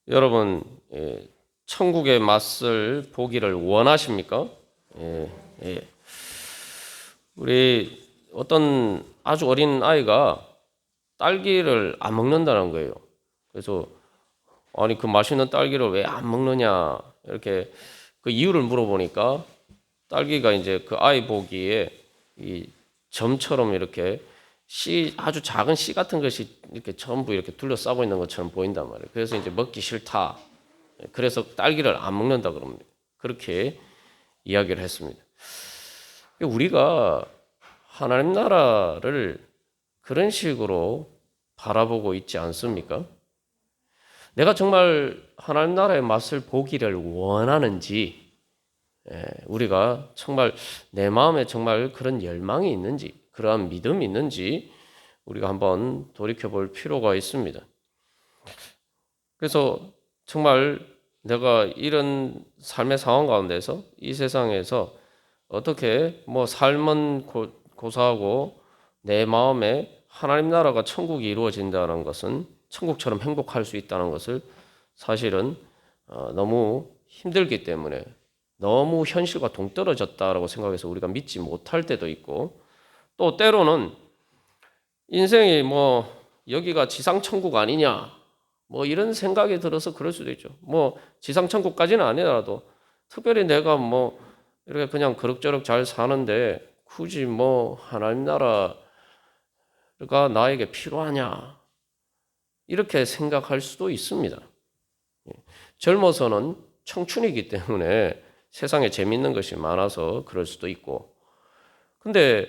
여러분, 천국의 맛을 보기를 원하십니까? 예, 예. 우리 어떤 아주 어린 아이가 딸기를 안 먹는다는 거예요. 그래서 아니 그 맛있는 딸기를 왜 안 먹느냐 이렇게 그 이유를 물어보니까 딸기가 이제 그 아이 보기에 이 점처럼 이렇게 씨 아주 작은 씨 같은 것이 이렇게 전부 이렇게 둘러싸고 있는 것처럼 보인단 말이에요. 그래서 이제 먹기 싫다. 그래서 딸기를 안 먹는다 그럽니다. 그렇게 이야기를 했습니다. 우리가 하나님 나라를 그런 식으로 바라보고 있지 않습니까? 내가 정말 하나님 나라의 맛을 보기를 원하는지, 우리가 정말 내 마음에 정말 그런 열망이 있는지, 그러한 믿음이 있는지 우리가 한번 돌이켜 볼 필요가 있습니다. 그래서 정말 내가 이런 삶의 상황 가운데서 이 세상에서 어떻게 뭐 삶은 고사하고 내 마음에 하나님 나라가 천국이 이루어진다는 것은 천국처럼 행복할 수 있다는 것을 사실은 너무 힘들기 때문에 너무 현실과 동떨어졌다라고 생각해서 우리가 믿지 못할 때도 있고, 또 때로는 인생이 뭐 여기가 지상 천국 아니냐 뭐 이런 생각이 들어서 그럴 수도 있죠. 뭐 지상 천국까지는 아니더라도 특별히 내가 뭐 이렇게 그냥 그럭저럭 잘 사는데 굳이 뭐 하나님 나라가 나에게 필요하냐 이렇게 생각할 수도 있습니다. 젊어서는 청춘이기 때문에 세상에 재밌는 것이 많아서 그럴 수도 있고, 근데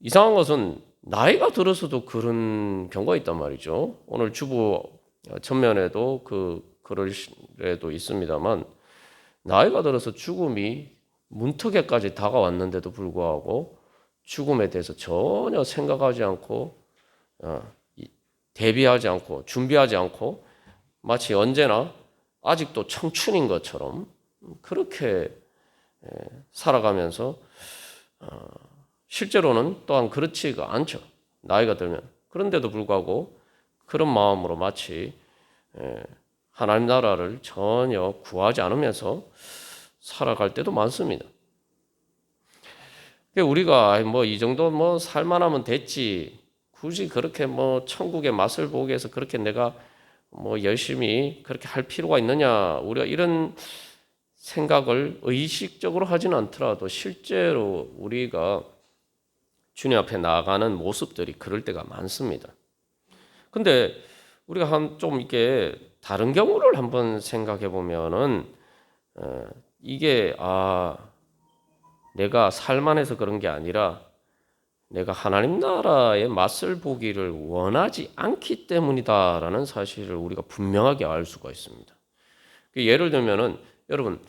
이상한 것은 나이가 들어서도 그런 경우가 있단 말이죠. 오늘 주보 전면에도 그 글에도 있습니다만, 나이가 들어서 죽음이 문턱에까지 다가왔는데도 불구하고 죽음에 대해서 전혀 생각하지 않고 대비하지 않고 준비하지 않고 마치 언제나 아직도 청춘인 것처럼 그렇게 살아가면서 실제로는 또한 그렇지가 않죠. 나이가 들면. 그런데도 불구하고 그런 마음으로 마치 하나님 나라를 전혀 구하지 않으면서 살아갈 때도 많습니다. 우리가 뭐 이 정도 뭐 살만하면 됐지, 굳이 그렇게 뭐 천국의 맛을 보기 위해서 그렇게 내가 뭐 열심히 그렇게 할 필요가 있느냐, 우리가 이런 생각을 의식적으로 하지는 않더라도 실제로 우리가 주님 앞에 나아가는 모습들이 그럴 때가 많습니다. 근데 우리가 좀 이게 다른 경우를 한번 생각해 보면은 이게 내가 살만해서 그런 게 아니라 내가 하나님 나라의 맛을 보기를 원하지 않기 때문이다라는 사실을 우리가 분명하게 알 수가 있습니다. 예를 들면은 여러분,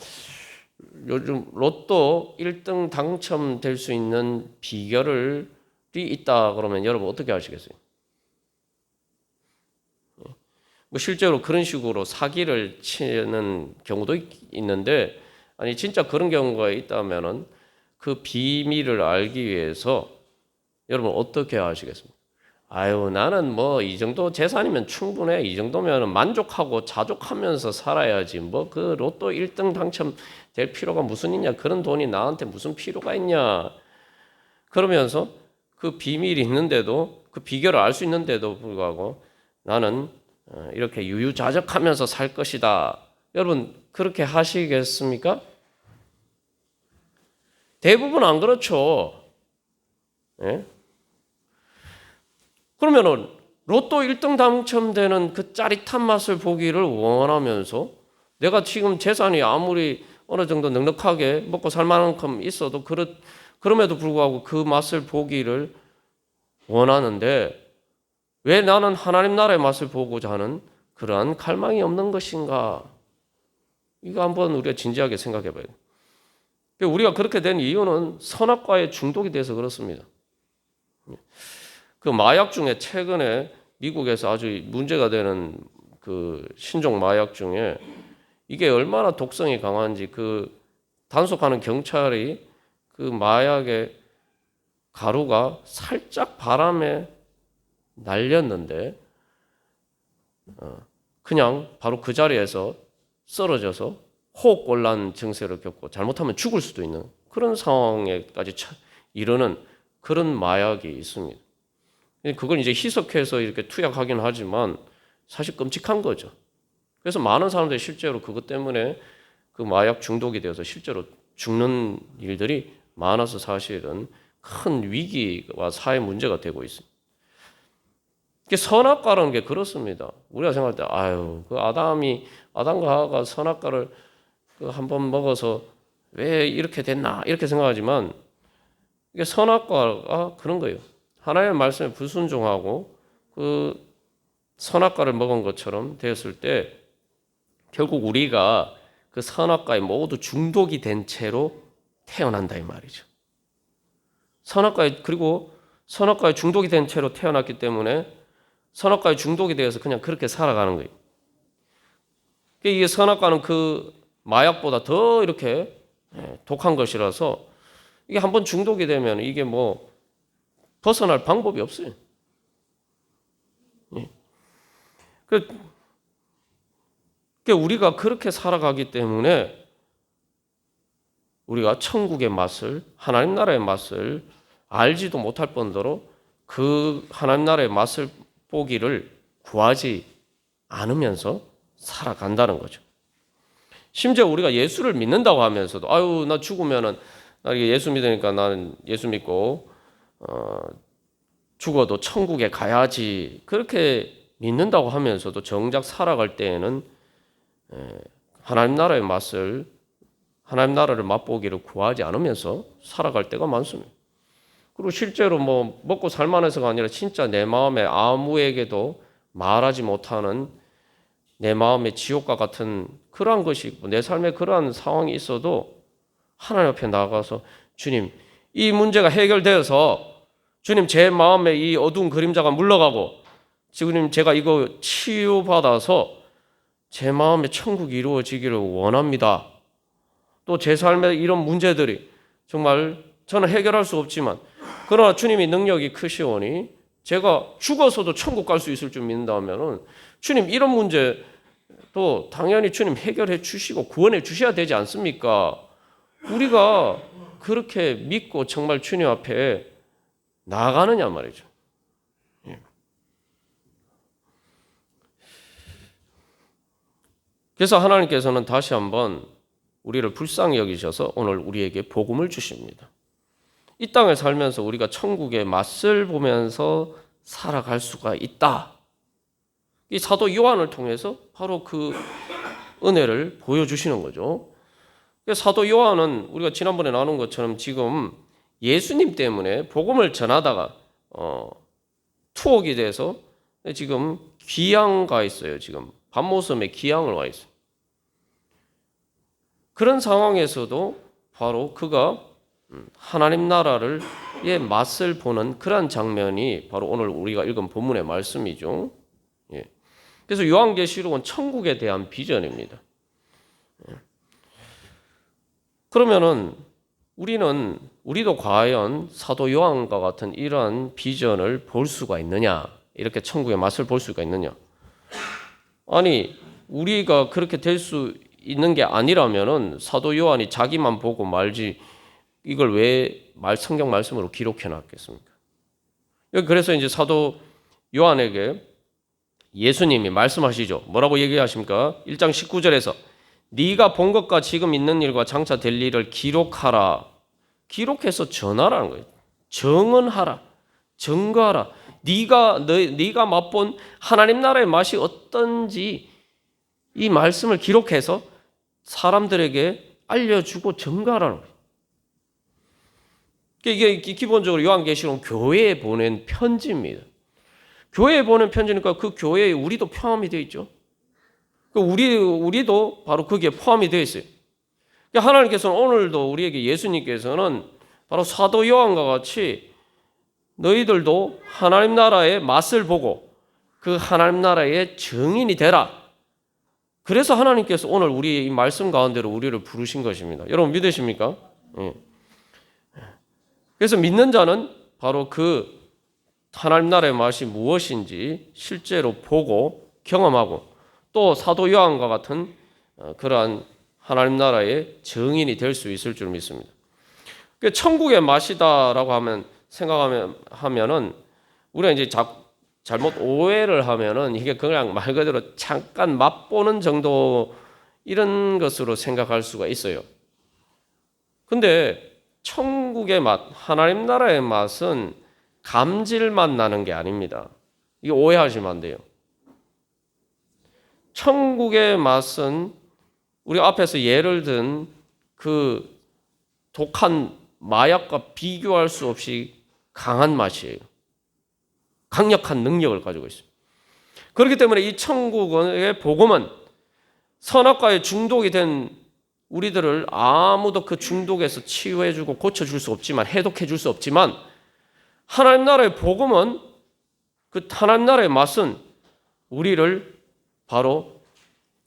요즘 로또 1등 당첨될 수 있는 비결이 있다 그러면 여러분 어떻게 하시겠어요? 뭐 실제로 그런 식으로 사기를 치는 경우도 있는데, 아니 진짜 그런 경우가 있다면은 그 비밀을 알기 위해서 여러분 어떻게 하시겠습니까? 아유, 나는 뭐 이 정도 재산이면 충분해. 이 정도면 만족하고 자족하면서 살아야지. 뭐 그 로또 1등 당첨될 필요가 무슨 있냐? 그런 돈이 나한테 무슨 필요가 있냐? 그러면서 그 비밀이 있는데도, 그 비결을 알 수 있는데도 불구하고 나는 이렇게 유유자적하면서 살 것이다. 여러분 그렇게 하시겠습니까? 대부분 안 그렇죠. 예? 그러면은 로또 1등 당첨되는 그 짜릿한 맛을 보기를 원하면서 내가 지금 재산이 아무리 어느 정도 넉넉하게 먹고 살 만큼 있어도 그럼에도 불구하고 그 맛을 보기를 원하는데 왜 나는 하나님 나라의 맛을 보고자 하는 그러한 갈망이 없는 것인가? 이거 한번 우리가 진지하게 생각해 봐요. 우리가 그렇게 된 이유는 선악과의 중독이 돼서 그렇습니다. 그 마약 중에 최근에 미국에서 아주 문제가 되는 그 신종 마약 중에 이게 얼마나 독성이 강한지 그 단속하는 경찰이 그 마약의 가루가 살짝 바람에 날렸는데 그냥 바로 그 자리에서 쓰러져서 호흡곤란 증세를 겪고 잘못하면 죽을 수도 있는 그런 상황에까지 이르는 그런 마약이 있습니다. 그걸 이제 희석해서 이렇게 투약하긴 하지만 사실 끔찍한 거죠. 그래서 많은 사람들이 실제로 그것 때문에 그 마약 중독이 되어서 실제로 죽는 일들이 많아서 사실은 큰 위기와 사회 문제가 되고 있습니다. 선악과라는 게 그렇습니다. 우리가 생각할 때 그 아담과 하와가 선악과를 한번 먹어서 왜 이렇게 됐나 이렇게 생각하지만 이게 선악과가 그런 거예요. 하나님의 말씀에 불순종하고 그 선악과를 먹은 것처럼 되었을 때 결국 우리가 그 선악과에 모두 중독이 된 채로 태어난다 이 말이죠. 그리고 선악과에 중독이 된 채로 태어났기 때문에 선악과에 중독이 되어서 그냥 그렇게 살아가는 거예요. 이게 선악과는 그 마약보다 더 이렇게 독한 것이라서 이게 한번 중독이 되면 이게 뭐 벗어날 방법이 없어요. 우리가 그렇게 살아가기 때문에 우리가 천국의 맛을, 하나님 나라의 맛을 알지도 못할 뿐더러 그 하나님 나라의 맛을 보기를 구하지 않으면서 살아간다는 거죠. 심지어 우리가 예수를 믿는다고 하면서도 나 죽으면은 나 예수 믿으니까 나는 예수 믿고 죽어도 천국에 가야지 그렇게 믿는다고 하면서도 정작 살아갈 때에는 하나님 나라의 맛을 하나님 나라를 맛보기를 구하지 않으면서 살아갈 때가 많습니다. 그리고 실제로 뭐 먹고 살만해서가 아니라 진짜 내 마음에 아무에게도 말하지 못하는 내 마음의 지옥과 같은 그러한 것이 있고 내 삶에 그러한 상황이 있어도 하나님 앞에 나가서 주님 이 문제가 해결되어서 주님 제 마음에 이 어두운 그림자가 물러가고 주님 제가 이거 치유받아서 제 마음에 천국이 이루어지기를 원합니다. 또 제 삶에 이런 문제들이 정말 저는 해결할 수 없지만 그러나 주님이 능력이 크시오니 제가 죽어서도 천국 갈 수 있을 줄 믿는다면은 주님 이런 문제도 당연히 주님 해결해 주시고 구원해 주셔야 되지 않습니까? 우리가 그렇게 믿고 정말 주님 앞에 나아가느냐 말이죠. 그래서 하나님께서는 다시 한번 우리를 불쌍히 여기셔서 오늘 우리에게 복음을 주십니다. 이 땅을 살면서 우리가 천국의 맛을 보면서 살아갈 수가 있다. 이 사도 요한을 통해서 바로 그 은혜를 보여주시는 거죠. 사도 요한은 우리가 지난번에 나눈 것처럼 지금 예수님 때문에 복음을 전하다가 투옥이 돼서 지금 귀양 가 있어요. 지금 밤모섬에 귀양을 와 있어요. 그런 상황에서도 바로 그가 하나님 나라의 맛을 보는 그러한 장면이 바로 오늘 우리가 읽은 본문의 말씀이죠. 그래서 요한계시록은 천국에 대한 비전입니다. 그러면은 우리도 과연 사도 요한과 같은 이러한 비전을 볼 수가 있느냐? 이렇게 천국의 맛을 볼 수가 있느냐? 아니, 우리가 그렇게 될 수 있는 게 아니라면은 사도 요한이 자기만 보고 말지 이걸 왜 성경 말씀으로 기록해 놨겠습니까? 그래서 이제 사도 요한에게 예수님이 말씀하시죠. 뭐라고 얘기하십니까? 1장 19절에서 네가 본 것과 지금 있는 일과 장차 될 일을 기록하라. 기록해서 전하라는 거예요. 정언하라. 증거하라. 네가 맛본 하나님 나라의 맛이 어떤지 이 말씀을 기록해서 사람들에게 알려주고 증거하라는 거예요. 이게 기본적으로 요한계시록은 교회에 보낸 편지입니다. 교회에 보낸 편지니까 그 교회에 우리도 포함이 되어 있죠. 우리도 바로 거기에 포함이 되어 있어요. 하나님께서는 오늘도 우리에게 예수님께서는 바로 사도 요한과 같이 너희들도 하나님 나라의 맛을 보고 그 하나님 나라의 증인이 되라. 그래서 하나님께서 오늘 우리의 이 말씀 가운데로 우리를 부르신 것입니다. 여러분 믿으십니까? 그래서 믿는 자는 바로 그 하나님 나라의 맛이 무엇인지 실제로 보고 경험하고 또 사도 요한과 같은 그러한 하나님 나라의 증인이 될 수 있을 줄 믿습니다. 천국의 맛이다라고 생각하면은 우리가 이제 잘못 오해를 하면은 이게 그냥 말 그대로 잠깐 맛보는 정도 이런 것으로 생각할 수가 있어요. 근데 천국의 맛, 하나님 나라의 맛은 감질만 나는 게 아닙니다. 이거 오해하시면 안 돼요. 천국의 맛은 우리 앞에서 예를 든 그 독한 마약과 비교할 수 없이 강한 맛이에요. 강력한 능력을 가지고 있어요. 그렇기 때문에 이 천국의 복음은 선악과에 중독이 된 우리들을 아무도 그 중독에서 치유해주고 고쳐줄 수 없지만, 해독해줄 수 없지만, 하나님 나라의 복음은, 그 하나님 나라의 맛은 우리를 바로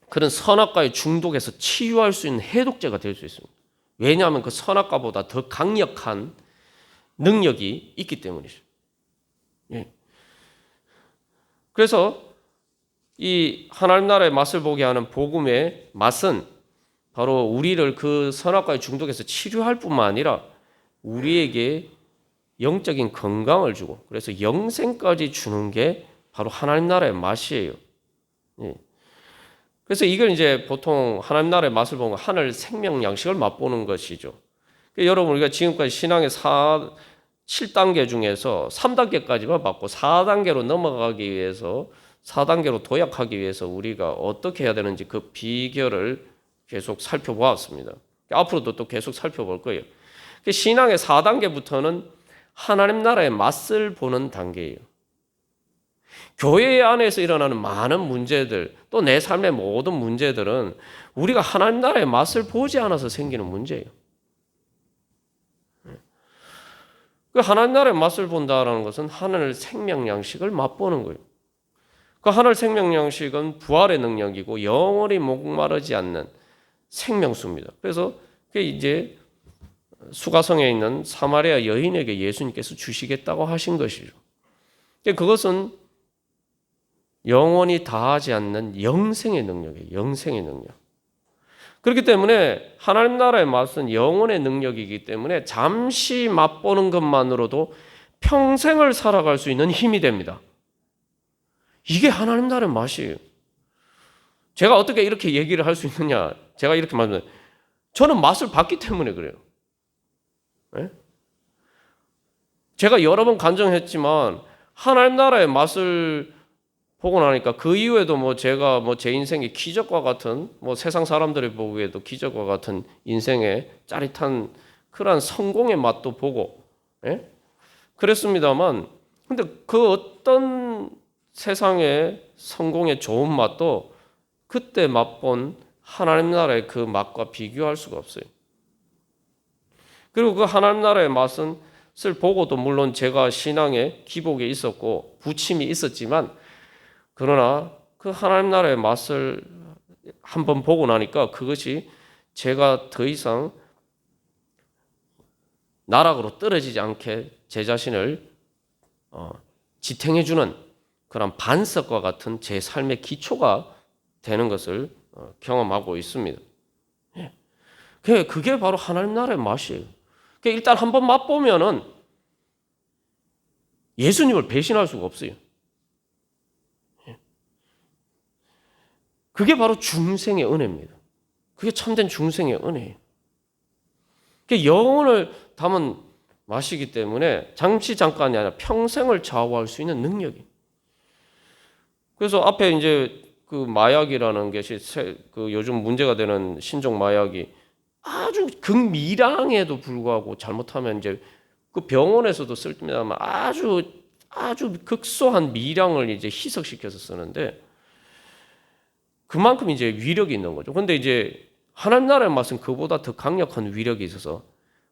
그런 선악과의 중독에서 치유할 수 있는 해독제가 될 수 있습니다. 왜냐하면 그 선악과보다 더 강력한 능력이 있기 때문이죠. 예. 그래서 이 하나님 나라의 맛을 보게 하는 복음의 맛은 바로 우리를 그 선악과의 중독에서 치료할 뿐만 아니라 우리에게 영적인 건강을 주고, 그래서 영생까지 주는 게 바로 하나님 나라의 맛이에요. 예. 그래서 이걸 이제 보통 하나님 나라의 맛을 보면 하늘 생명 양식을 맛보는 것이죠. 그러니까 여러분, 우리가 지금까지 신앙의 7단계 중에서 3단계까지만 받고 4단계로 넘어가기 위해서, 4단계로 도약하기 위해서 우리가 어떻게 해야 되는지 그 비결을 계속 살펴보았습니다. 앞으로도 또 계속 살펴볼 거예요. 신앙의 4단계부터는 하나님 나라의 맛을 보는 단계예요. 교회 안에서 일어나는 많은 문제들, 또 내 삶의 모든 문제들은 우리가 하나님 나라의 맛을 보지 않아서 생기는 문제예요. 그 하나님 나라의 맛을 본다라는 것은 하늘 생명 양식을 맛보는 거예요. 그 하늘 생명 양식은 부활의 능력이고 영원히 목마르지 않는 생명수입니다. 그래서 이제 수가성에 있는 사마리아 여인에게 예수님께서 주시겠다고 하신 것이죠. 그것은 영원히 다하지 않는 영생의 능력이에요. 영생의 능력. 그렇기 때문에 하나님 나라의 맛은 영혼의 능력이기 때문에 잠시 맛보는 것만으로도 평생을 살아갈 수 있는 힘이 됩니다. 이게 하나님 나라의 맛이에요. 제가 어떻게 이렇게 얘기를 할 수 있느냐? 제가 이렇게 말하면 저는 맛을 봤기 때문에 그래요. 네? 제가 여러 번 간증했지만 하나님 나라의 맛을 보고 나니까 그 이후에도 제가 제 인생의 기적과 같은 세상 사람들이 보기에도 기적과 같은 인생의 짜릿한 그러한 성공의 맛도 보고, 예? 그랬습니다만, 근데 그 어떤 세상의 성공의 좋은 맛도 그때 맛본 하나님 나라의 그 맛과 비교할 수가 없어요. 그리고 그 하나님 나라의 맛을 보고도 물론 제가 신앙에 기복이 있었고 부침이 있었지만, 그러나 그 하나님 나라의 맛을 한번 보고 나니까 그것이 제가 더 이상 나락으로 떨어지지 않게 제 자신을 지탱해주는 그런 반석과 같은 제 삶의 기초가 되는 것을 경험하고 있습니다. 그게 바로 하나님 나라의 맛이에요. 일단 한번 맛보면은 예수님을 배신할 수가 없어요. 그게 바로 중생의 은혜입니다. 그게 참된 중생의 은혜예요. 영혼을 담은 맛이기 때문에 잠깐이 아니라 평생을 좌우할 수 있는 능력이. 그래서 앞에 이제 그 마약이라는 것이 그 요즘 문제가 되는 신종 마약이 아주 극미량에도 불구하고 잘못하면 이제 그 병원에서도 쓸 때마다 아주 극소한 미량을 이제 희석시켜서 쓰는데 그만큼 이제 위력이 있는 거죠. 근데 이제 하나님 나라의 맛은 그보다 더 강력한 위력이 있어서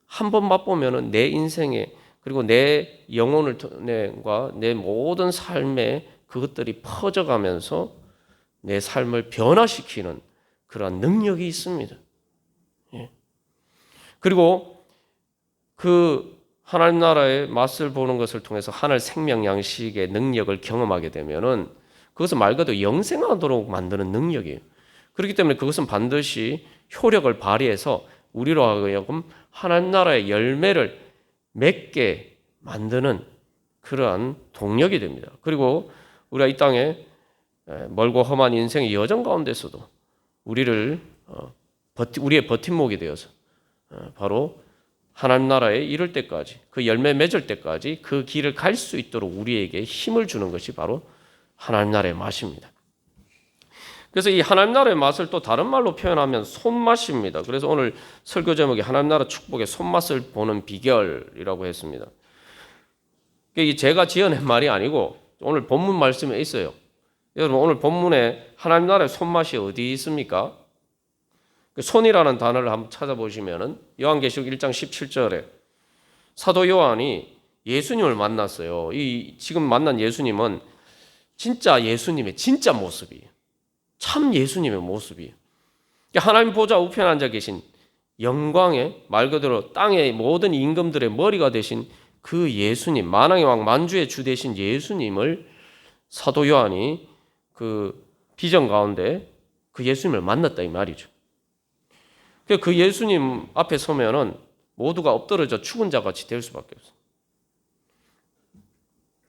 한번 맛보면은 내 인생에 그리고 내 영혼과 내 모든 삶에 그것들이 퍼져가면서 내 삶을 변화시키는 그런 능력이 있습니다. 예. 그리고 그 하나님 나라의 맛을 보는 것을 통해서 하늘 생명 양식의 능력을 경험하게 되면은 그것은 말 그대로 영생하도록 만드는 능력이에요. 그렇기 때문에 그것은 반드시 효력을 발휘해서 우리로 하여금 하나님 나라의 열매를 맺게 만드는 그러한 동력이 됩니다. 그리고 우리가 이 땅에 멀고 험한 인생의 여정 가운데서도 우리의 버팀목이 되어서 바로 하나님 나라에 이를 때까지, 그 열매 맺을 때까지 그 길을 갈 수 있도록 우리에게 힘을 주는 것이 바로 하나님 나라의 맛입니다. 그래서 이 하나님 나라의 맛을 또 다른 말로 표현하면 손맛입니다. 그래서 오늘 설교 제목이 하나님 나라 축복의 손맛을 보는 비결이라고 했습니다. 이게 제가 지어낸 말이 아니고 오늘 본문 말씀에 있어요. 여러분, 오늘 본문에 하나님 나라의 손맛이 어디 있습니까? 손이라는 단어를 한번 찾아보시면은 요한계시록 1장 17절에 사도 요한이 예수님을 만났어요. 이 지금 만난 예수님은 진짜 예수님의 진짜 모습이에요. 참 예수님의 모습이에요. 하나님 보좌 우편에 앉아 계신 영광의 말 그대로 땅의 모든 임금들의 머리가 되신 그 예수님, 만왕의 왕 만주의 주 되신 예수님을 사도 요한이 그 비전 가운데 그 예수님을 만났다 이 말이죠. 그 예수님 앞에 서면은 모두가 엎드러져 죽은 자 같이 될 수밖에 없어요.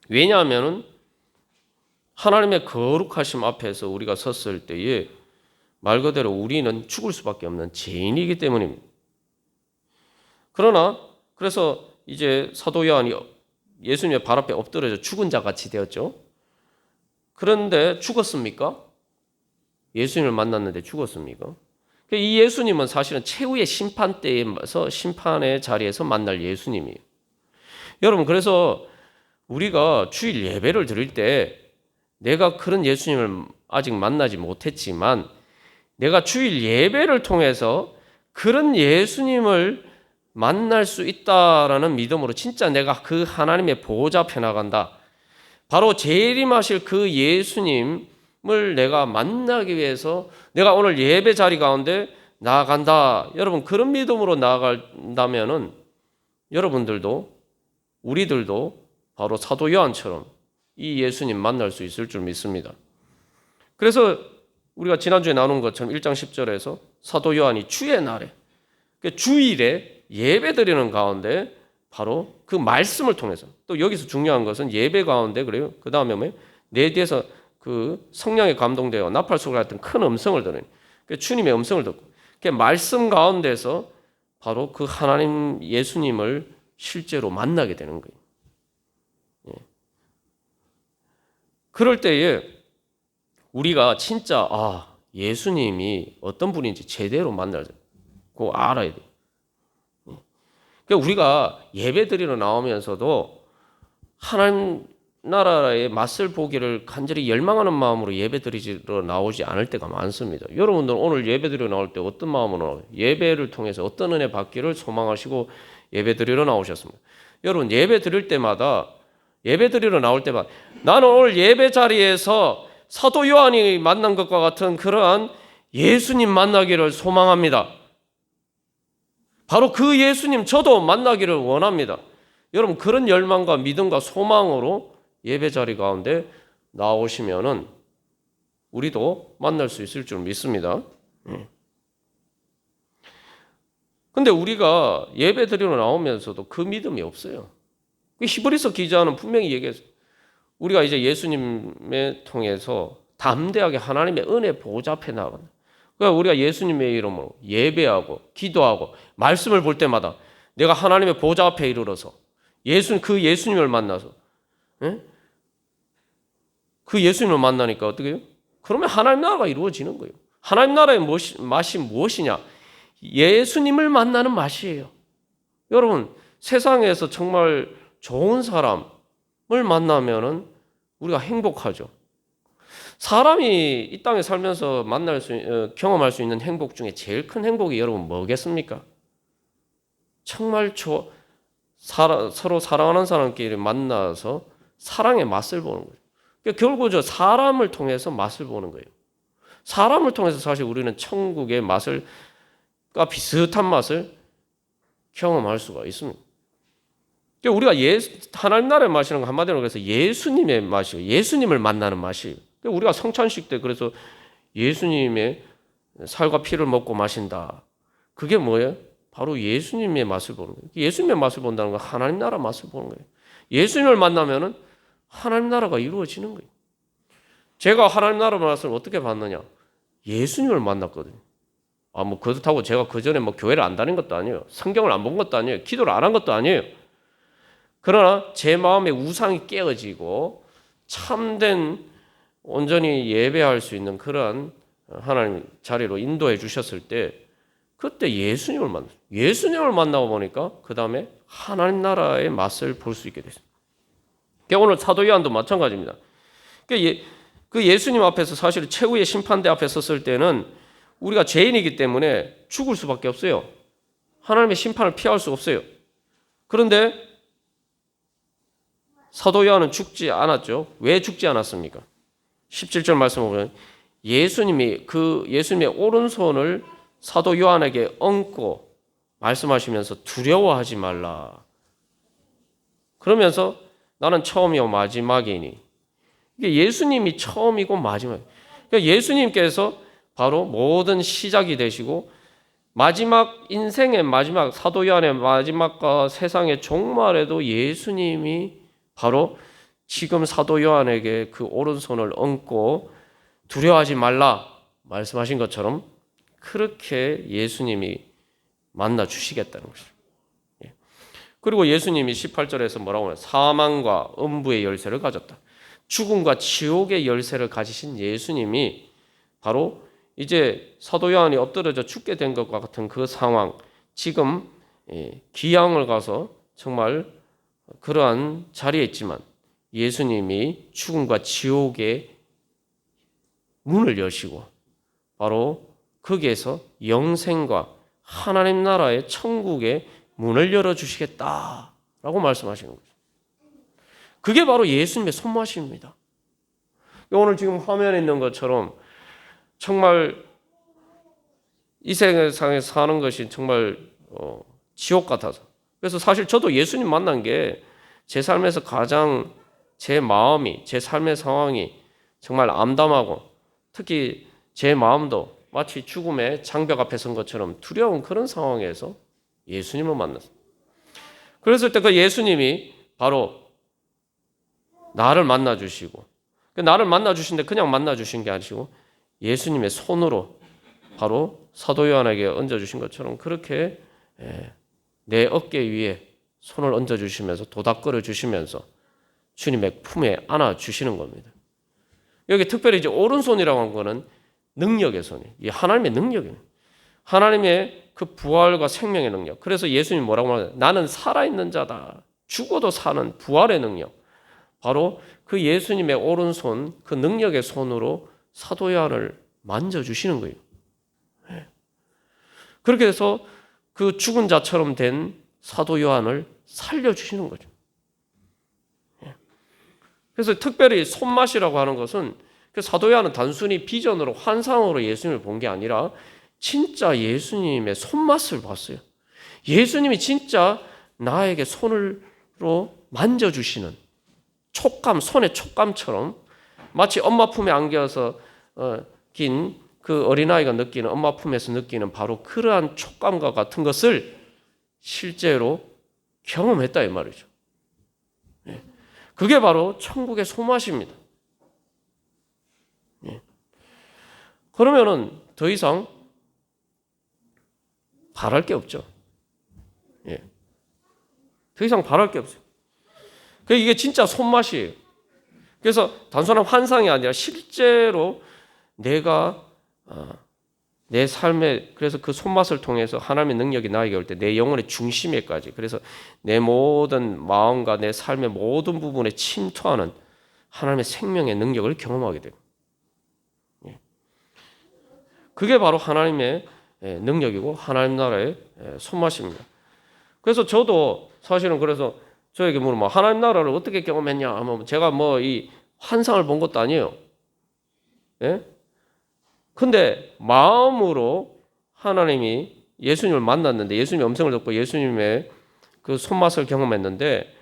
왜냐하면은 하나님의 거룩하심 앞에서 우리가 섰을 때에 말 그대로 우리는 죽을 수밖에 없는 죄인이기 때문입니다. 그래서 이제 사도 요한이 예수님의 발 앞에 엎드려져 죽은 자 같이 되었죠. 그런데 죽었습니까? 예수님을 만났는데 죽었습니까? 이 예수님은 사실은 최후의 심판 때에서 심판의 자리에서 만날 예수님이에요. 여러분, 그래서 우리가 주일 예배를 드릴 때 내가 그런 예수님을 아직 만나지 못했지만 내가 주일 예배를 통해서 그런 예수님을 만날 수 있다라는 믿음으로 진짜 내가 그 하나님의 보호자 앞에 나간다. 바로 재림하실 그 예수님을 내가 만나기 위해서 내가 오늘 예배 자리 가운데 나아간다. 여러분, 그런 믿음으로 나아간다면은 여러분들도 우리들도 바로 사도 요한처럼 이 예수님 만날 수 있을 줄 믿습니다. 그래서 우리가 지난주에 나눈 것처럼 1장 10절에서 사도 요한이 주의 날에 주일에 예배 드리는 가운데 바로 그 말씀을 통해서 또 여기서 중요한 것은 예배 가운데 그래요. 그 다음에 내 뒤에서 그 성령에 감동되어 나팔 소리 같은 큰 음성을 들으니 주님의 음성을 듣고 그 말씀 가운데서 바로 그 하나님 예수님을 실제로 만나게 되는 거예요. 그럴 때에 우리가 진짜 예수님이 어떤 분인지 제대로 만나고 알아야 돼요. 그러니까 우리가 예배 드리러 나오면서도 하나님 나라의 맛을 보기를 간절히 열망하는 마음으로 예배 드리러 나오지 않을 때가 많습니다. 여러분들 오늘 예배 드리러 나올 때 어떤 마음으로 나와요? 예배를 통해서 어떤 은혜 받기를 소망하시고 예배 드리러 나오셨습니다. 여러분, 예배 드리러 나올 때마다 나는 오늘 예배 자리에서 사도 요한이 만난 것과 같은 그러한 예수님 만나기를 소망합니다. 바로 그 예수님 저도 만나기를 원합니다. 여러분, 그런 열망과 믿음과 소망으로 예배 자리 가운데 나오시면은 우리도 만날 수 있을 줄 믿습니다. 근데 우리가 예배 드리러 나오면서도 그 믿음이 없어요. 히브리서 기자는 분명히 얘기했어요. 우리가 이제 예수님을 통해서 담대하게 하나님의 은혜 보호자 앞에 나간다. 그러니까 우리가 예수님의 이름으로 예배하고 기도하고 말씀을 볼 때마다 내가 하나님의 보좌 앞에 이르러서 그 예수님을 만나서 그 예수님을 만나니까 어떻게 해요? 그러면 하나님 나라가 이루어지는 거예요. 하나님 나라의 맛이 무엇이냐? 예수님을 만나는 맛이에요. 여러분, 세상에서 정말 좋은 사람을 만나면은 우리가 행복하죠. 사람이 이 땅에 살면서 경험할 수 있는 행복 중에 제일 큰 행복이 여러분 뭐겠습니까? 정말 서로 사랑하는 사람끼리 만나서 사랑의 맛을 보는 거예요. 그러니까 결국 사람을 통해서 맛을 보는 거예요. 사람을 통해서 사실 우리는 천국의 맛과 비슷한 맛을 경험할 수가 있습니다. 그러니까 우리가 하나님 나라의 맛이라는 거 한마디로 그래서 예수님의 맛이에요. 예수님을 만나는 맛이에요. 우리가 성찬식 때 그래서 예수님의 살과 피를 먹고 마신다. 그게 뭐예요? 바로 예수님의 맛을 보는 거예요. 예수님의 맛을 본다는 건 하나님 나라 맛을 보는 거예요. 예수님을 만나면은 하나님 나라가 이루어지는 거예요. 제가 하나님 나라 맛을 어떻게 봤느냐? 예수님을 만났거든요. 뭐 그렇다고 제가 그 전에 뭐 교회를 안 다닌 것도 아니에요. 성경을 안 본 것도 아니에요. 기도를 안 한 것도 아니에요. 그러나 제 마음의 우상이 깨어지고 참된 온전히 예배할 수 있는 그러한 하나님 자리로 인도해 주셨을 때 그때 예수님을 만났어요. 예수님을 만나고 보니까 그 다음에 하나님 나라의 맛을 볼 수 있게 됐어요. 오늘 사도 요한도 마찬가지입니다. 그 예수님 앞에서 사실 최후의 심판대 앞에 섰을 때는 우리가 죄인이기 때문에 죽을 수밖에 없어요. 하나님의 심판을 피할 수 없어요. 그런데 사도 요한은 죽지 않았죠. 왜 죽지 않았습니까? 17절 말씀을 보면 예수님의 오른손을 사도 요한에게 얹고 말씀하시면서 두려워하지 말라. 그러면서 나는 처음이요 마지막이니. 이게 예수님이 처음이고 마지막. 그러니까 예수님께서 바로 모든 시작이 되시고 마지막 인생의 마지막 사도 요한의 마지막과 세상의 종말에도 예수님이 바로 지금 사도 요한에게 그 오른손을 얹고 두려워하지 말라 말씀하신 것처럼 그렇게 예수님이 만나 주시겠다는 것이죠. 그리고 예수님이 18절에서 뭐라고 하냐? 사망과 음부의 열쇠를 가졌다. 죽음과 지옥의 열쇠를 가지신 예수님이 바로 이제 사도 요한이 엎드려져 죽게 된 것과 같은 그 상황, 지금 기양을 가서 정말 그러한 자리에 있지만 예수님이 죽음과 지옥의 문을 여시고 바로 거기에서 영생과 하나님 나라의 천국의 문을 열어주시겠다라고 말씀하시는 거죠. 그게 바로 예수님의 손맛입니다. 오늘 지금 화면에 있는 것처럼 정말 이 세상에 사는 것이 정말 지옥 같아서. 그래서 사실 저도 예수님 만난 게 제 삶에서 가장 제 마음이, 제 삶의 상황이 정말 암담하고 특히 제 마음도 마치 죽음의 장벽 앞에 선 것처럼 두려운 그런 상황에서 예수님을 만났어요. 그랬을 때 그 예수님이 바로 나를 만나 주시고 나를 만나 주신데 그냥 만나 주신 게 아니고 예수님의 손으로 바로 사도 요한에게 얹어 주신 것처럼 그렇게 내 어깨 위에 손을 얹어 주시면서 도닥거려 주시면서 주님의 품에 안아 주시는 겁니다. 여기 특별히 이제 오른손이라고 한 거는 능력의 손이에요. 이 하나님의 능력이에요. 하나님의 그 부활과 생명의 능력. 그래서 예수님이 뭐라고 말하냐? 나는 살아있는 자다. 죽어도 사는 부활의 능력. 바로 그 예수님의 오른손, 그 능력의 손으로 사도 요한을 만져주시는 거예요. 그렇게 해서 그 죽은 자처럼 된 사도 요한을 살려주시는 거죠. 그래서 특별히 손맛이라고 하는 것은 그 사도 요한은 단순히 비전으로 환상으로 예수님을 본 게 아니라 진짜 예수님의 손맛을 봤어요. 예수님이 진짜 나에게 손으로 만져주시는 촉감, 손의 촉감처럼 마치 엄마 품에 안겨서 긴 그 어린아이가 느끼는 엄마 품에서 느끼는 바로 그러한 촉감과 같은 것을 실제로 경험했다 이 말이죠. 그게 바로 천국의 손맛입니다. 그러면은 더 이상 바랄 게 없죠. 더 이상 바랄 게 없어요. 이게 진짜 손맛이에요. 그래서 단순한 환상이 아니라 실제로 내가 내 삶에 그래서 그 손맛을 통해서 하나님의 능력이 나에게 올 때 내 영혼의 중심에까지 그래서 내 모든 마음과 내 삶의 모든 부분에 침투하는 하나님의 생명의 능력을 경험하게 돼요. 그게 바로 하나님의 능력이고 하나님 나라의 손맛입니다. 그래서 저도 사실은 그래서 저에게 물으면 하나님 나라를 어떻게 경험했냐 하면 제가 뭐 이 환상을 본 것도 아니에요. 근데 마음으로 하나님이 예수님을 만났는데 예수님의 음성을 듣고 예수님의 그 손맛을 경험했는데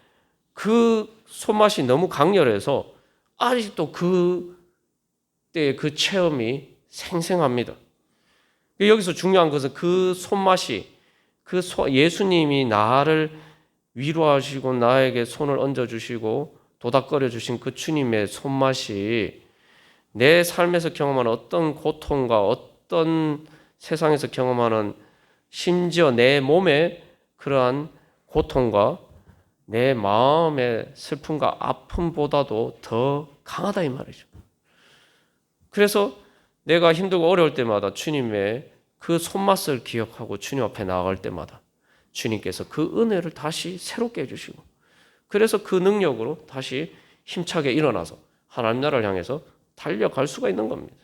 그 손맛이 너무 강렬해서 아직도 그 때의 그 체험이 생생합니다. 여기서 중요한 것은 그 손맛이, 예수님이 나를 위로하시고 나에게 손을 얹어주시고 도닥거려 주신 그 주님의 손맛이 내 삶에서 경험하는 어떤 고통과 어떤 세상에서 경험하는 심지어 내 몸의 그러한 고통과 내 마음의 슬픔과 아픔보다도 더 강하다 이 말이죠. 그래서 내가 힘들고 어려울 때마다 주님의 그 손맛을 기억하고 주님 앞에 나아갈 때마다 주님께서 그 은혜를 다시 새롭게 해주시고 그래서 그 능력으로 다시 힘차게 일어나서 하나님 나라를 향해서 달려갈 수가 있는 겁니다.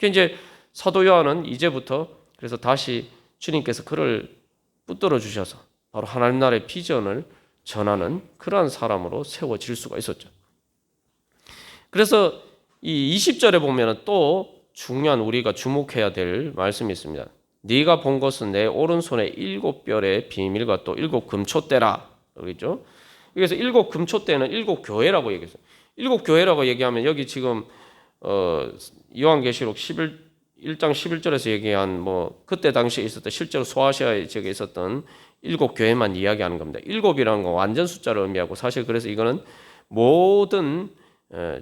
이제 사도 요한은 이제부터 그래서 다시 주님께서 그를 붙들어 주셔서 바로 하나님 나라의 비전을 전하는 그러한 사람으로 세워질 수가 있었죠. 그래서 이 20절에 보면 또 중요한 우리가 주목해야 될 말씀이 있습니다. 네가 본 것은 내 오른손의 7별의 비밀과 또 7 금초대라. 그렇죠? 그래서 7 금초대는 7 교회라고 얘기했어요. 7 교회라고 얘기하면 여기 지금 요한계시록 1장 11절에서 얘기한 뭐 그때 당시에 있었던 실제로 소아시아 지역에 있었던 7 교회만 이야기하는 겁니다. 7이라는 건 완전 숫자를 의미하고 사실 그래서 이거는 모든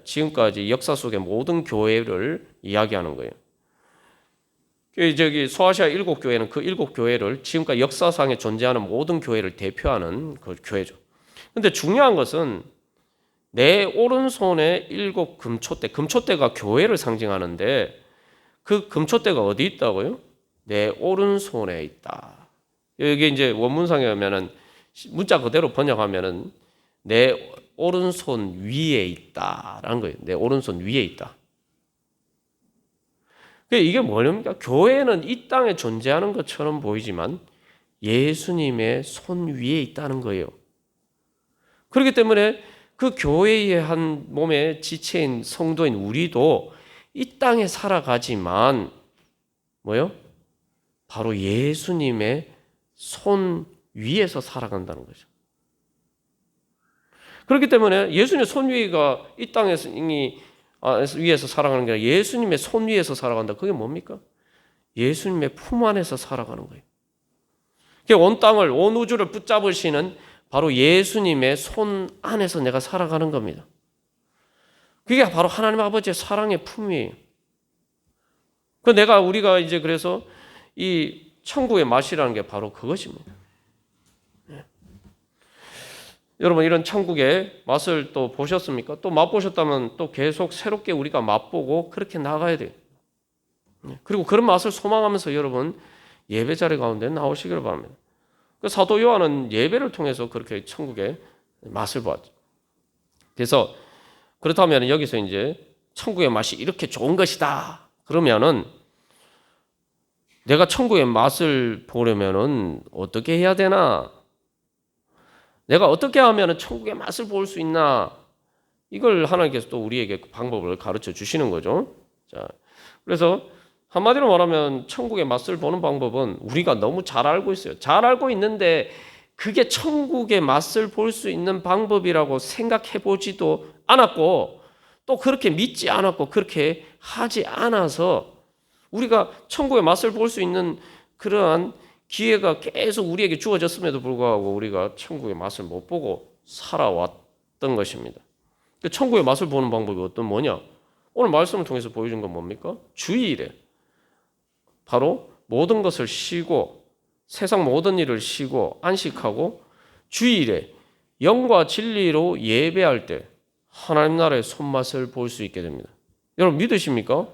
지금까지 역사 속의 모든 교회를 이야기하는 거예요. 저기 소아시아 7 교회는 그 7 교회를 지금까지 역사상에 존재하는 모든 교회를 대표하는 그 교회죠. 근데 중요한 것은 내 오른손에 7 금초대, 금초대가 교회를 상징하는데 그 금초대가 어디 있다고요? 내 오른손에 있다. 여기 이제 원문상에 보면은 문자 그대로 번역하면은 내 오른손 위에 있다라는 거예요. 내 오른손 위에 있다. 이게 뭐냐면 교회는 이 땅에 존재하는 것처럼 보이지만 예수님의 손 위에 있다는 거예요. 그렇기 때문에 그 교회의 한 몸의 지체인 성도인 우리도 이 땅에 살아가지만 뭐요? 바로 예수님의 손 위에서 살아간다는 거죠. 그렇기 때문에 예수님의 손 위가 이 땅에서 위에서 살아가는 게 아니라 예수님의 손 위에서 살아간다. 그게 뭡니까? 예수님의 품 안에서 살아가는 거예요. 온 땅을, 온 우주를 붙잡으시는 바로 예수님의 손 안에서 내가 살아가는 겁니다. 그게 바로 하나님 아버지의 사랑의 품이에요. 우리가 이제 그래서 이 천국의 맛이라는 게 바로 그것입니다. 여러분 이런 천국의 맛을 또 보셨습니까? 또 맛보셨다면 또 계속 새롭게 우리가 맛보고 그렇게 나가야 돼요. 그리고 그런 맛을 소망하면서 여러분 예배 자리 가운데 나오시기를 바랍니다. 사도 요한은 예배를 통해서 그렇게 천국의 맛을 보았죠. 그래서 그렇다면 여기서 이제 천국의 맛이 이렇게 좋은 것이다. 그러면은 내가 천국의 맛을 보려면은 어떻게 해야 되나? 내가 어떻게 하면 천국의 맛을 볼 수 있나? 이걸 하나님께서 또 우리에게 방법을 가르쳐 주시는 거죠. 자, 그래서 한마디로 말하면 천국의 맛을 보는 방법은 우리가 너무 잘 알고 있어요. 잘 알고 있는데 그게 천국의 맛을 볼 수 있는 방법이라고 생각해 보지도 않았고 또 그렇게 믿지 않았고 그렇게 하지 않아서 우리가 천국의 맛을 볼 수 있는 그러한 기회가 계속 우리에게 주어졌음에도 불구하고 우리가 천국의 맛을 못 보고 살아왔던 것입니다. 천국의 맛을 보는 방법이 뭐냐? 오늘 말씀을 통해서 보여준 건 뭡니까? 주일에 바로 모든 것을 쉬고 세상 모든 일을 쉬고 안식하고 주일에 영과 진리로 예배할 때 하나님 나라의 손맛을 볼 수 있게 됩니다. 여러분 믿으십니까?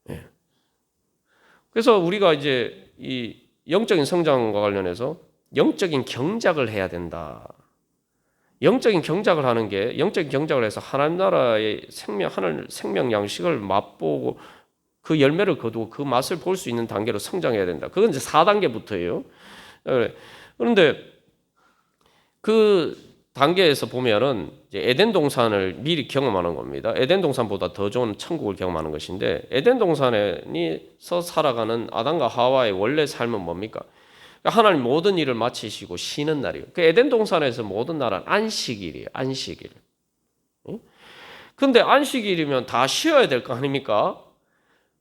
네. 그래서 우리가 이제 이 영적인 성장과 관련해서 영적인 경작을 해야 된다. 영적인 경작을 하는 게 영적인 경작을 해서 하나님 나라의 하늘 생명 양식을 맛보고 그 열매를 거두고 그 맛을 볼 수 있는 단계로 성장해야 된다. 그건 이제 4단계부터예요. 그런데 그 단계에서 보면은 이제 에덴 동산을 미리 경험하는 겁니다. 에덴 동산보다 더 좋은 천국을 경험하는 것인데 에덴 동산에서 살아가는 아담과 하와의 원래 삶은 뭡니까? 하나님 모든 일을 마치시고 쉬는 날이에요. 그 에덴 동산에서 모든 날은 안식일이에요. 안식일. 근데 안식일이면 다 쉬어야 될 거 아닙니까?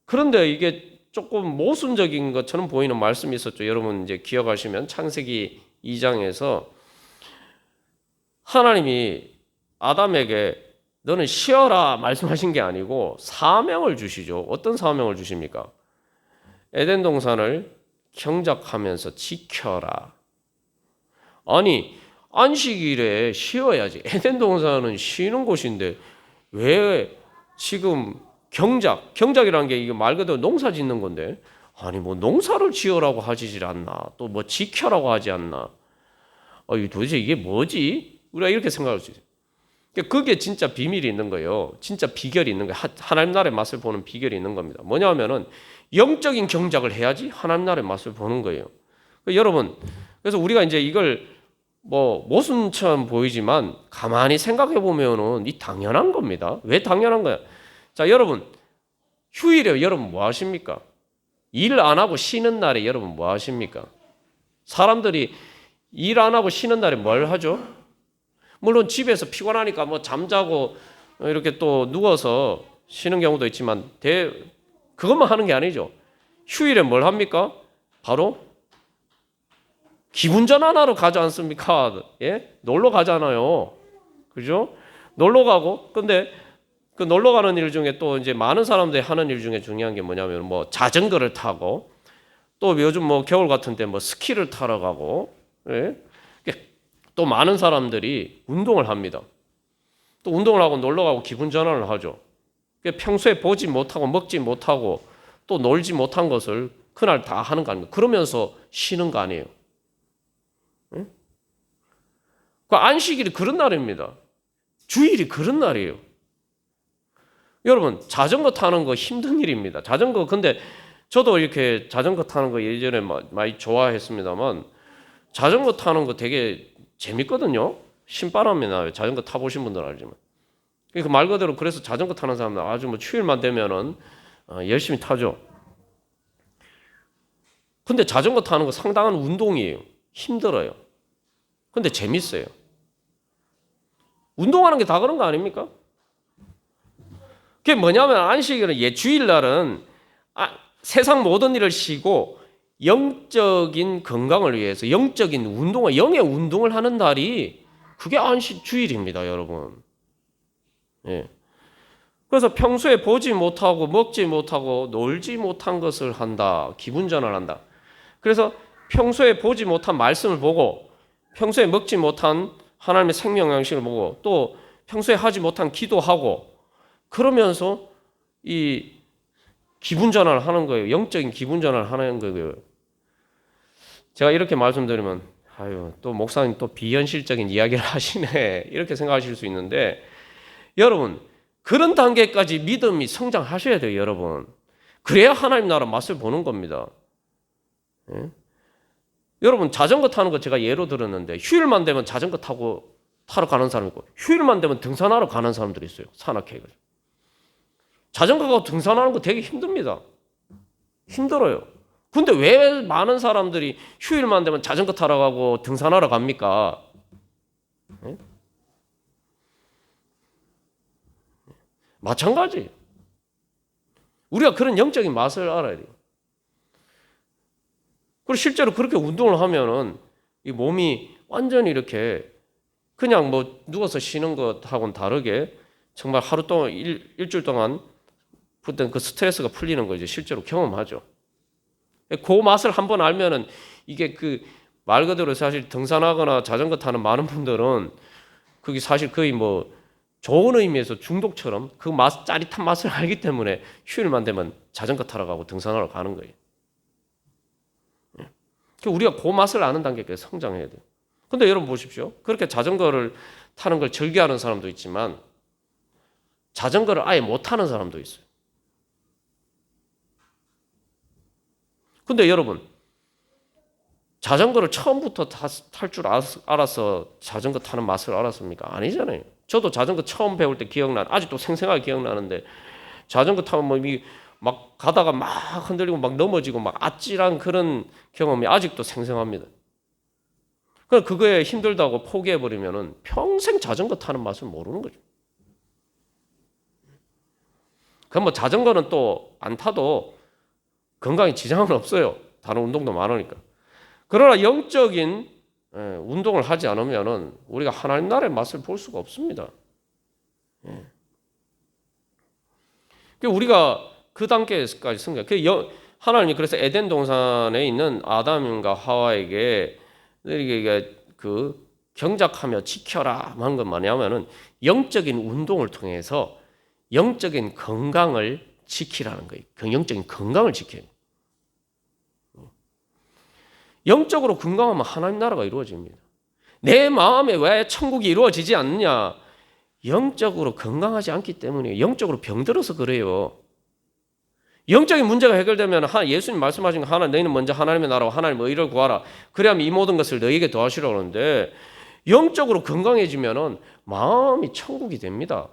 그런데 이게 조금 모순적인 것처럼 보이는 말씀이 있었죠. 여러분 이제 기억하시면 창세기 2장에서 하나님이 아담에게 너는 쉬어라 말씀하신 게 아니고 사명을 주시죠. 어떤 사명을 주십니까? 에덴 동산을 경작하면서 지켜라. 아니 안식일에 쉬어야지. 에덴 동산은 쉬는 곳인데 왜 지금 경작이라는 게 이게 말 그대로 농사 짓는 건데 아니 뭐 농사를 지으라고 하지 않나 또 뭐 지켜라고 하지 않나 도대체 이게 뭐지? 우리가 이렇게 생각할 수 있어요. 그게 진짜 비밀이 있는 거예요. 진짜 비결이 있는 거예요. 하나님 나라의 맛을 보는 비결이 있는 겁니다. 뭐냐면은 영적인 경작을 해야지 하나님 나라의 맛을 보는 거예요. 여러분 그래서 우리가 이제 이걸 뭐 모순처럼 보이지만 가만히 생각해 보면은 이 당연한 겁니다. 왜 당연한 거야? 자, 여러분 휴일에 여러분 뭐 하십니까? 일 안 하고 쉬는 날에 여러분 뭐 하십니까? 사람들이 일 안 하고 쉬는 날에 뭘 하죠? 물론 집에서 피곤하니까 뭐 잠자고 이렇게 또 누워서 쉬는 경우도 있지만 그것만 하는 게 아니죠. 휴일에 뭘 합니까? 바로 기분 전환하러 가지 않습니까? 예? 놀러 가잖아요. 그죠? 놀러 가고 근데 그 놀러 가는 일 중에 또 이제 많은 사람들이 하는 일 중에 중요한 게 뭐냐면 뭐 자전거를 타고 또 요즘 뭐 겨울 같은 때 뭐 스키를 타러 가고 예? 또 많은 사람들이 운동을 합니다. 또 운동을 하고 놀러 가고 기분 전환을 하죠. 평소에 보지 못하고 먹지 못하고 또 놀지 못한 것을 그날 다 하는 거 아닙니까? 그러면서 쉬는 거 아니에요. 예? 그 안식일이 그런 날입니다. 주일이 그런 날이에요. 여러분 자전거 타는 거 힘든 일입니다. 자전거 근데 저도 이렇게 자전거 타는 거 예전에 많이 좋아했습니다만 자전거 타는 거 되게 재밌거든요. 신바람이 나요. 자전거 타보신 분들은 알지만. 그 말 그대로 그래서 자전거 타는 사람들 아주 뭐 휴일만 되면은 열심히 타죠. 근데 자전거 타는 거 상당한 운동이에요. 힘들어요. 근데 재밌어요. 운동하는 게 다 그런 거 아닙니까? 그게 뭐냐면 안식일은 주일날은 세상 모든 일을 쉬고 영적인 건강을 위해서 영적인 운동을 영의 운동을 하는 날이 그게 주일입니다, 여러분. 예. 그래서 평소에 보지 못하고 먹지 못하고 놀지 못한 것을 한다. 기분 전환한다. 그래서 평소에 보지 못한 말씀을 보고 평소에 먹지 못한 하나님의 생명 양식을 보고 또 평소에 하지 못한 기도하고 그러면서 이 기분 전환을 하는 거예요. 영적인 기분 전환을 하는 거예요. 제가 이렇게 말씀드리면 또 목사님 또 비현실적인 이야기를 하시네 이렇게 생각하실 수 있는데 여러분 그런 단계까지 믿음이 성장하셔야 돼요. 여러분 그래야 하나님 나라 맛을 보는 겁니다. 예? 여러분 자전거 타는 거 제가 예로 들었는데 휴일만 되면 자전거 타러 가는 사람 있고 휴일만 되면 등산하러 가는 사람들이 있어요. 산악회를. 자전거가 등산하는 거 되게 힘듭니다. 힘들어요. 근데 왜 많은 사람들이 휴일만 되면 자전거 타러 가고 등산하러 갑니까? 네? 마찬가지. 우리가 그런 영적인 맛을 알아야 돼요. 그리고 실제로 그렇게 운동을 하면은 이 몸이 완전히 이렇게 그냥 뭐 누워서 쉬는 것하고는 다르게 정말 하루 동안 일주일 동안 그 스트레스가 풀리는 거 이제 실제로 경험하죠. 그 맛을 한번 알면은 이게 그 말 그대로 사실 등산하거나 자전거 타는 많은 분들은 그게 사실 거의 뭐 좋은 의미에서 중독처럼 그 짜릿한 맛을 알기 때문에 휴일만 되면 자전거 타러 가고 등산하러 가는 거예요. 우리가 그 맛을 아는 단계까지 성장해야 돼요. 근데 여러분 보십시오. 그렇게 자전거를 타는 걸 즐겨하는 사람도 있지만 자전거를 아예 못 타는 사람도 있어요. 근데 여러분 자전거를 처음부터 탈 줄 알아서 자전거 타는 맛을 알았습니까? 아니잖아요. 저도 자전거 처음 배울 때 아직도 생생하게 기억나는데 자전거 타면 막 가다가 막 흔들리고 막 넘어지고 막 아찔한 그런 경험이 아직도 생생합니다. 그럼 그거에 힘들다고 포기해버리면은 평생 자전거 타는 맛을 모르는 거죠. 그럼 뭐 자전거는 또 안 타도 건강에 지장은 없어요. 다른 운동도 많으니까. 그러나 영적인 운동을 하지 않으면은 우리가 하나님 나라의 맛을 볼 수가 없습니다. 우리가 그 단계까지 승계. 하나님이 그래서 에덴 동산에 있는 아담과 하와에게 이게 그 경작하며 지켜라 하는 건 뭐냐면은 영적인 운동을 통해서 영적인 건강을 지키라는 거예요. 영적인 건강을 지켜요. 영적으로 건강하면 하나님 나라가 이루어집니다. 내 마음에 왜 천국이 이루어지지 않느냐? 영적으로 건강하지 않기 때문에 영적으로 병들어서 그래요. 영적인 문제가 해결되면 예수님 말씀하신 거 하나 너희는 먼저 하나님의 나라와 하나님의 의를 구하라. 그래야만 이 모든 것을 너희에게 더하시라고 하는데 영적으로 건강해지면은 마음이 천국이 됩니다.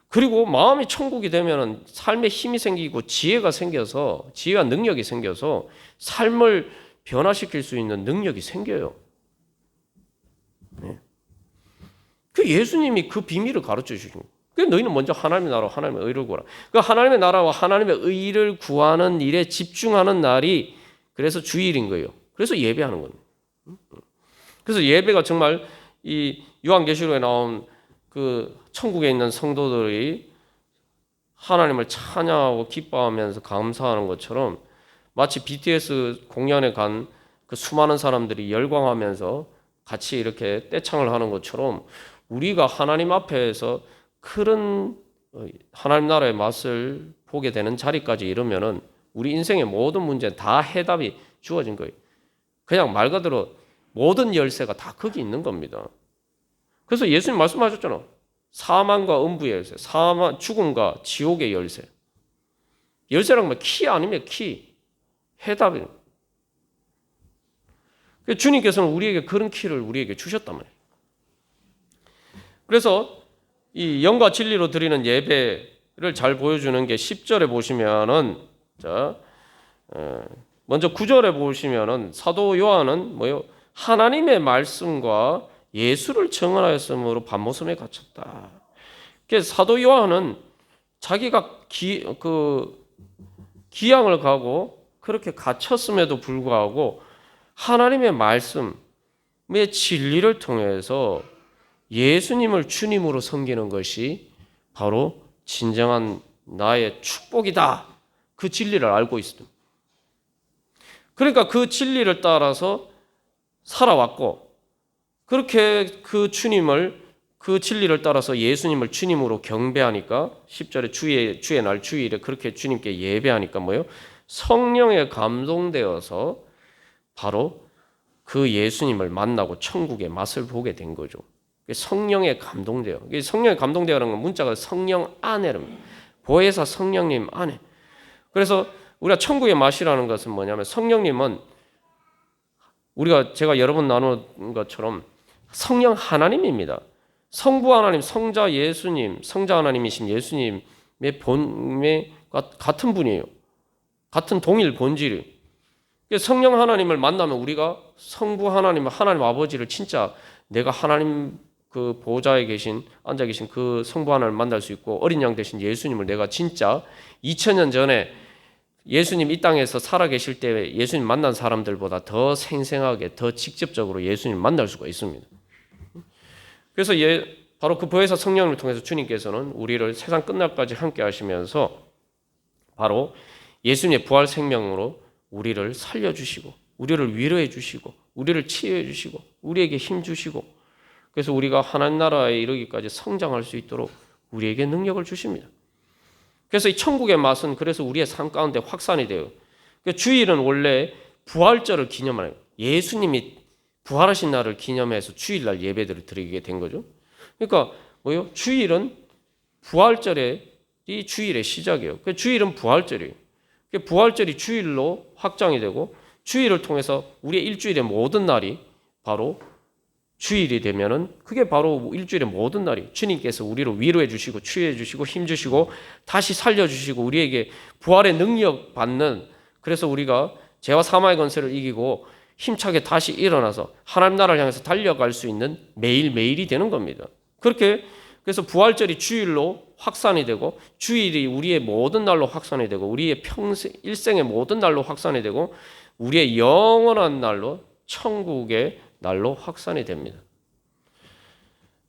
그리고 마음이 천국이 되면은 삶에 힘이 생기고 지혜가 생겨서 지혜와 능력이 생겨서 삶을 변화시킬 수 있는 능력이 생겨요. 네. 그 예수님이 그 비밀을 가르쳐 주신 거예요. 그래서 너희는 먼저 하나님의 나라와 하나님의 의를 구하라. 그 하나님의 나라와 하나님의 의를 구하는 일에 집중하는 날이 그래서 주일인 거예요. 그래서 예배하는 겁니다. 그래서 예배가 정말 이 요한계시록에 나온 그 천국에 있는 성도들이 하나님을 찬양하고 기뻐하면서 감사하는 것처럼 마치 BTS 공연에 간 그 수많은 사람들이 열광하면서 같이 이렇게 떼창을 하는 것처럼 우리가 하나님 앞에서 그런 하나님 나라의 맛을 보게 되는 자리까지 이르면은 우리 인생의 모든 문제는 다 해답이 주어진 거예요. 그냥 말 그대로 모든 열쇠가 다 거기 있는 겁니다. 그래서 예수님 말씀하셨잖아. 사망과 음부의 열쇠, 죽음과 지옥의 열쇠. 열쇠란 건 키 아니면 키, 해답이에요. 주님께서는 우리에게 그런 키를 우리에게 주셨단 말이에요. 그래서 이 영과 진리로 드리는 예배를 잘 보여주는 게 10절에 보시면은 먼저 9절에 보시면은 사도 요한은 뭐요? 하나님의 말씀과 예수를 증언하였으므로 반모섬에 갇혔다. 그래서 사도 요한은 자기가 기양을 가고 그렇게 갇혔음에도 불구하고 하나님의 말씀의 진리를 통해서 예수님을 주님으로 섬기는 것이 바로 진정한 나의 축복이다. 그 진리를 알고 있습니다. 그러니까 그 진리를 따라서 살아왔고 그렇게 그 진리를 따라서 예수님을 주님으로 경배하니까 10절에 주의 날 주일에 그렇게 주님께 예배하니까 뭐예요? 성령에 감동되어서 바로 그 예수님을 만나고 천국의 맛을 보게 된 거죠. 성령에 감동돼요. 성령에 감동되어라는 건 문자가 성령 안에랍니다. 보혜사 성령님 안에. 그래서 우리가 천국의 맛이라는 것은 뭐냐면 성령님은 제가 여러 번 나눈 것처럼 성령 하나님입니다. 성부 하나님, 성자 예수님, 성자 하나님이신 예수님의 본의 같은 분이에요. 같은 동일 본질이에요. 성령 하나님을 만나면 우리가 성부 하나님, 하나님 아버지를 진짜 내가 하나님 그 보좌에 앉아 계신 그 성부 하나님을 만날 수 있고 어린 양 대신 예수님을 내가 진짜 2000년 전에 예수님 이 땅에서 살아 계실 때 예수님 만난 사람들보다 더 생생하게 더 직접적으로 예수님 만날 수가 있습니다. 그래서 바로 그 보혜사 성령을 통해서 주님께서는 우리를 세상 끝날까지 함께 하시면서 바로 예수님의 부활 생명으로 우리를 살려주시고 우리를 위로해 주시고 우리를 치유해 주시고 우리에게 힘 주시고 그래서 우리가 하나님 나라에 이르기까지 성장할 수 있도록 우리에게 능력을 주십니다. 그래서 이 천국의 맛은 그래서 우리의 삶 가운데 확산이 돼요. 주일은 원래 부활절을 기념하는 예수님이 부활하신 날을 기념해서 주일날 예배들을 드리게 된 거죠. 그러니까 뭐요? 주일은 부활절이 주일의 시작이에요. 주일은 부활절이에요. 부활절이 주일로 확장이 되고 주일을 통해서 우리의 일주일의 모든 날이 바로 주일이 되면은 그게 바로 일주일의 모든 날이 주님께서 우리를 위로해 주시고 치유해 주시고 힘 주시고 다시 살려 주시고 우리에게 부활의 능력 받는 그래서 우리가 죄와 사망의 권세를 이기고 힘차게 다시 일어나서 하나님 나라를 향해서 달려갈 수 있는 매일매일이 되는 겁니다. 그렇게 그래서 부활절이 주일로 확산이 되고 주일이 우리의 모든 날로 확산이 되고 우리의 평생 일생의 모든 날로 확산이 되고 우리의 영원한 날로 천국의 날로 확산이 됩니다.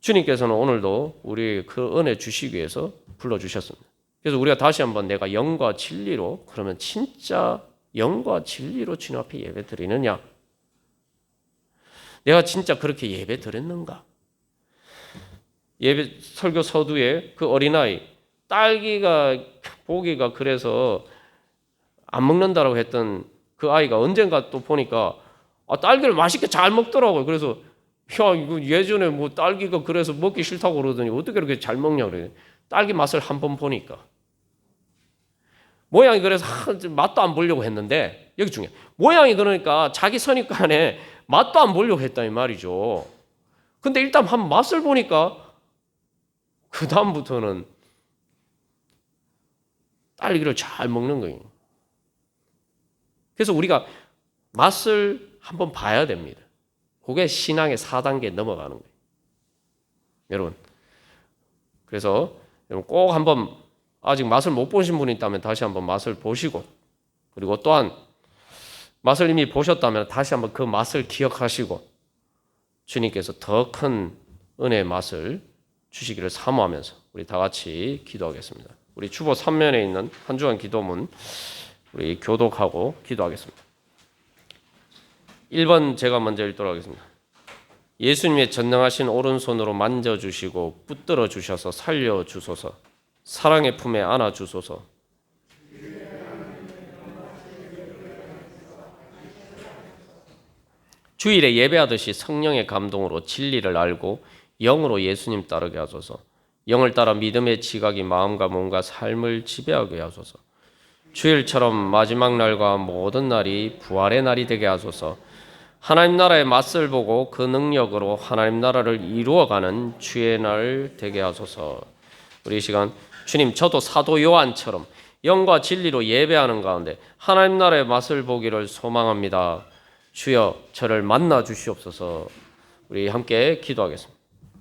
주님께서는 오늘도 우리 그 은혜 주시기 위해서 불러주셨습니다. 그래서 우리가 다시 한번 내가 영과 진리로, 그러면 진짜 영과 진리로 주님 앞에 예배 드리느냐? 내가 진짜 그렇게 예배 드렸는가? 예배 설교 서두에 그 어린아이, 딸기가 보기가 그래서 안 먹는다라고 했던 그 아이가 언젠가 또 보니까 딸기를 맛있게 잘 먹더라고요. 그래서 야, 이거 예전에 뭐 딸기가 그래서 먹기 싫다고 그러더니 어떻게 그렇게 잘 먹냐 그래. 딸기 맛을 한번 보니까 모양이 그래서 맛도 안 보려고 했는데, 여기 중요해. 모양이 그러니까 자기 선입관에 맛도 안 보려고 했다 이 말이죠. 근데 일단 한 맛을 보니까 그 다음부터는 딸기를 잘 먹는 거예요. 그래서 우리가 맛을 한번 봐야 됩니다. 그게 신앙의 4단계 넘어가는 거예요. 여러분. 그래서 여러분 꼭 한번 아직 맛을 못 보신 분이 있다면 다시 한번 맛을 보시고, 그리고 또한 맛을 이미 보셨다면 다시 한번 그 맛을 기억하시고 주님께서 더 큰 은혜의 맛을 주시기를 사모하면서 우리 다 같이 기도하겠습니다. 우리 주보 3면에 있는 한 주간 기도문 우리 교독하고 기도하겠습니다. 1번 제가 먼저 읽도록 하겠습니다. 예수님의 전능하신 오른손으로 만져주시고 붙들어 주셔서 살려주소서. 사랑의 품에 안아주소서. 주일에 예배하듯이 성령의 감동으로 진리를 알고 영으로 예수님 따르게 하소서. 영을 따라 믿음의 지각이 마음과 몸과 삶을 지배하게 하소서. 주일처럼 마지막 날과 모든 날이 부활의 날이 되게 하소서. 하나님 나라의 맛을 보고 그 능력으로 하나님 나라를 이루어가는 주의 날 되게 하소서. 우리 이 시간 주님, 저도 사도 요한처럼 영과 진리로 예배하는 가운데 하나님 나라의 맛을 보기를 소망합니다. 주여 저를 만나 주시옵소서. 우리 함께 기도하겠습니다.